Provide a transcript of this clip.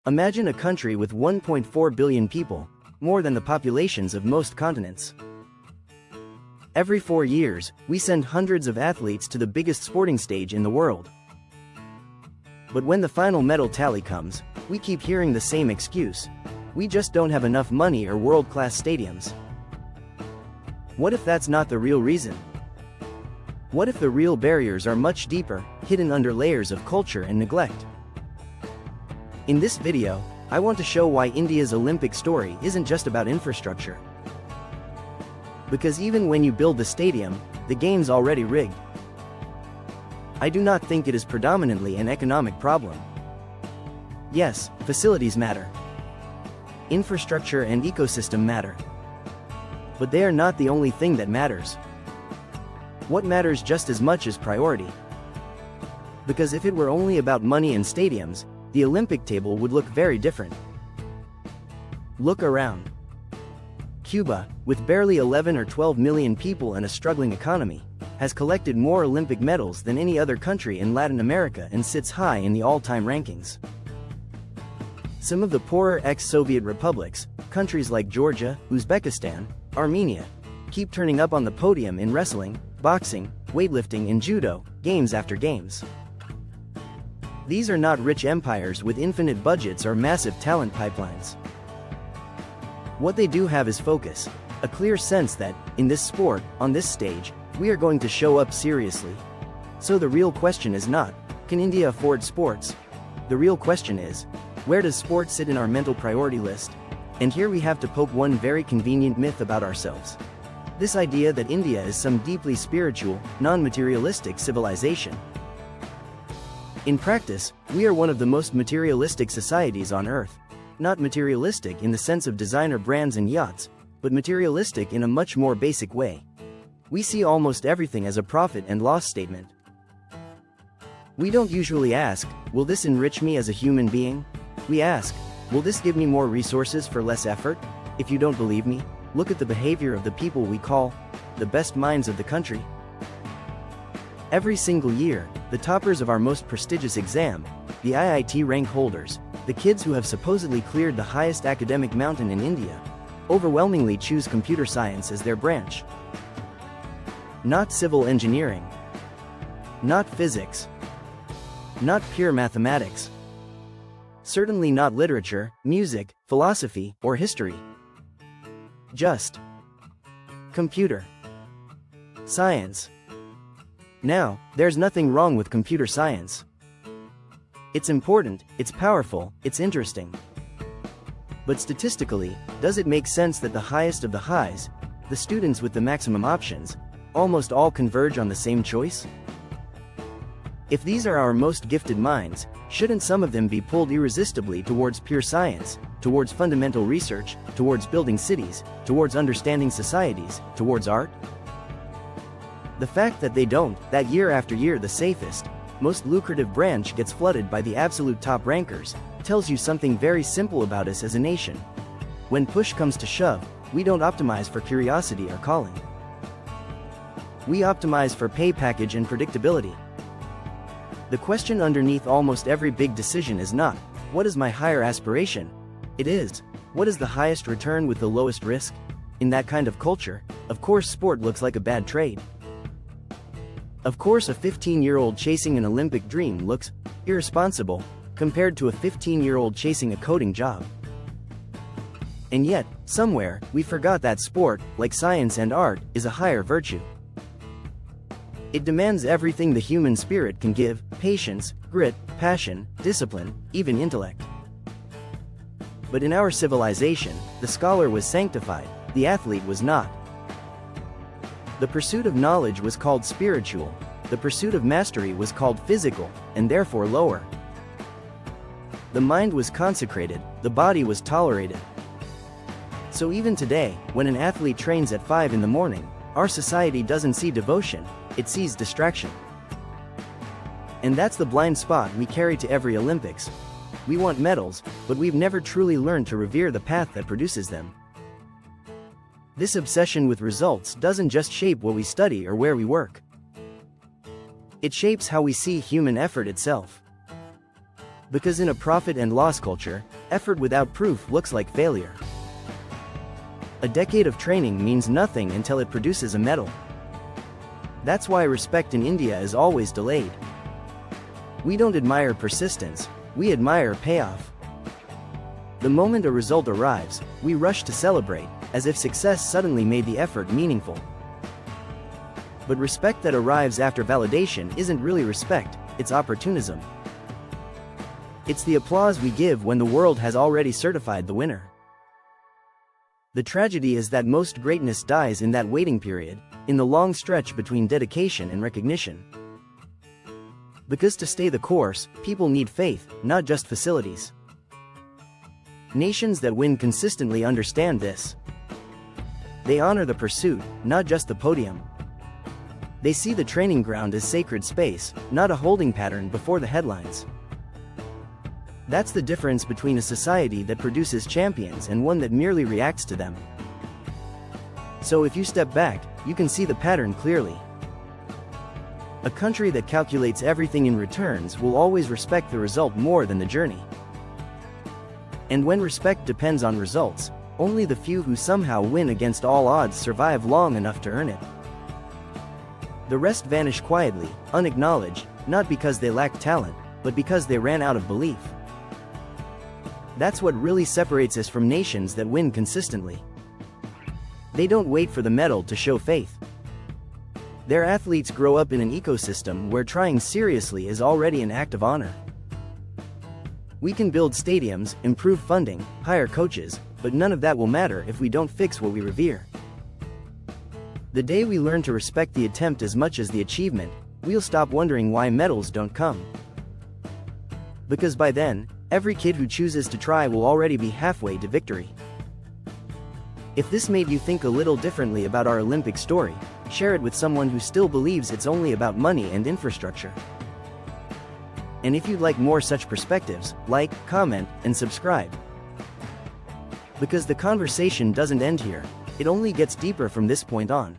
Imagine a country with 1.4 billion people, more than the populations of most continents. Every 4 years, we send hundreds of athletes to the biggest sporting stage in the world. But when the final medal tally comes, we keep hearing the same excuse: we just don't have enough money or world-class stadiums. What if that's not the real reason? What if the real barriers are much deeper, hidden under layers of culture and neglect? In this video, I want to show why India's Olympic story isn't just about infrastructure. Because even when you build the stadium, the game's already rigged. I do not think it is predominantly an economic problem. Yes, facilities matter. Infrastructure and ecosystem matter. But they are not the only thing that matters. What matters just as much is priority. Because if it were only about money and stadiums, the Olympic table would look very different. Look around. Cuba, with barely 11 or 12 million people and a struggling economy, has collected more Olympic medals than any other country in Latin America and sits high in the all-time rankings. Some of the poorer ex-Soviet republics, countries like Georgia, Uzbekistan, Armenia, keep turning up on the podium in wrestling, boxing, weightlifting and judo, games after games. These are not rich empires with infinite budgets or massive talent pipelines. What they do have is focus, a clear sense that, in this sport, on this stage, we are going to show up seriously. So the real question is not, can India afford sports? The real question is, where does sport sit in our mental priority list? And here we have to poke one very convenient myth about ourselves. This idea that India is some deeply spiritual, non-materialistic civilization. In practice, we are one of the most materialistic societies on Earth. Not materialistic in the sense of designer brands and yachts, but materialistic in a much more basic way. We see almost everything as a profit and loss statement. We don't usually ask, will this enrich me as a human being? We ask, will this give me more resources for less effort? If you don't believe me, look at the behavior of the people we call the best minds of the country. Every single year, the toppers of our most prestigious exam, the IIT rank holders, the kids who have supposedly cleared the highest academic mountain in India, overwhelmingly choose computer science as their branch. Not civil engineering. Not physics. Not pure mathematics. Certainly not literature, music, philosophy, or history. Just computer science. Now, there's nothing wrong with computer science. It's important, it's powerful, it's interesting. But statistically, does it make sense that the highest of the highs, the students with the maximum options, almost all converge on the same choice? If these are our most gifted minds, shouldn't some of them be pulled irresistibly towards pure science, towards fundamental research, towards building cities, towards understanding societies, towards art? The fact that they don't, that year after year the safest, most lucrative branch gets flooded by the absolute top rankers, tells you something very simple about us as a nation. When push comes to shove, we don't optimize for curiosity or calling. We optimize for pay package and predictability. The question underneath almost every big decision is not, what is my higher aspiration? It is, what is the highest return with the lowest risk? In that kind of culture, of course sport looks like a bad trade. Of course a 15-year-old chasing an Olympic dream looks irresponsible compared to a 15-year-old chasing a coding job. And yet, somewhere, we forgot that sport, like science and art, is a higher virtue. It demands everything the human spirit can give: patience, grit, passion, discipline, even intellect. But in our civilization, the scholar was sanctified, the athlete was not. The pursuit of knowledge was called spiritual, the pursuit of mastery was called physical, and therefore lower. The mind was consecrated, the body was tolerated. So even today, when an athlete trains at 5 in the morning, our society doesn't see devotion, it sees distraction. And that's the blind spot we carry to every Olympics. We want medals, but we've never truly learned to revere the path that produces them. This obsession with results doesn't just shape what we study or where we work. It shapes how we see human effort itself. Because in a profit and loss culture, effort without proof looks like failure. A decade of training means nothing until it produces a medal. That's why respect in India is always delayed. We don't admire persistence, we admire payoff. The moment a result arrives, we rush to celebrate, as if success suddenly made the effort meaningful. But respect that arrives after validation isn't really respect, it's opportunism. It's the applause we give when the world has already certified the winner. The tragedy is that most greatness dies in that waiting period, in the long stretch between dedication and recognition. Because to stay the course, people need faith, not just facilities. Nations that win consistently understand this. They honor the pursuit, not just the podium. They see the training ground as sacred space, not a holding pattern before the headlines. That's the difference between a society that produces champions and one that merely reacts to them. So if you step back, you can see the pattern clearly. A country that calculates everything in returns will always respect the result more than the journey. And when respect depends on results, only the few who somehow win against all odds survive long enough to earn it. The rest vanish quietly, unacknowledged, not because they lack talent, but because they ran out of belief. That's what really separates us from nations that win consistently. They don't wait for the medal to show faith. Their athletes grow up in an ecosystem where trying seriously is already an act of honor. We can build stadiums, improve funding, hire coaches, but none of that will matter if we don't fix what we revere. The day we learn to respect the attempt as much as the achievement, we'll stop wondering why medals don't come. Because by then, every kid who chooses to try will already be halfway to victory. If this made you think a little differently about our Olympic story, share it with someone who still believes it's only about money and infrastructure. And if you'd like more such perspectives, like, comment, and subscribe. Because the conversation doesn't end here, it only gets deeper from this point on.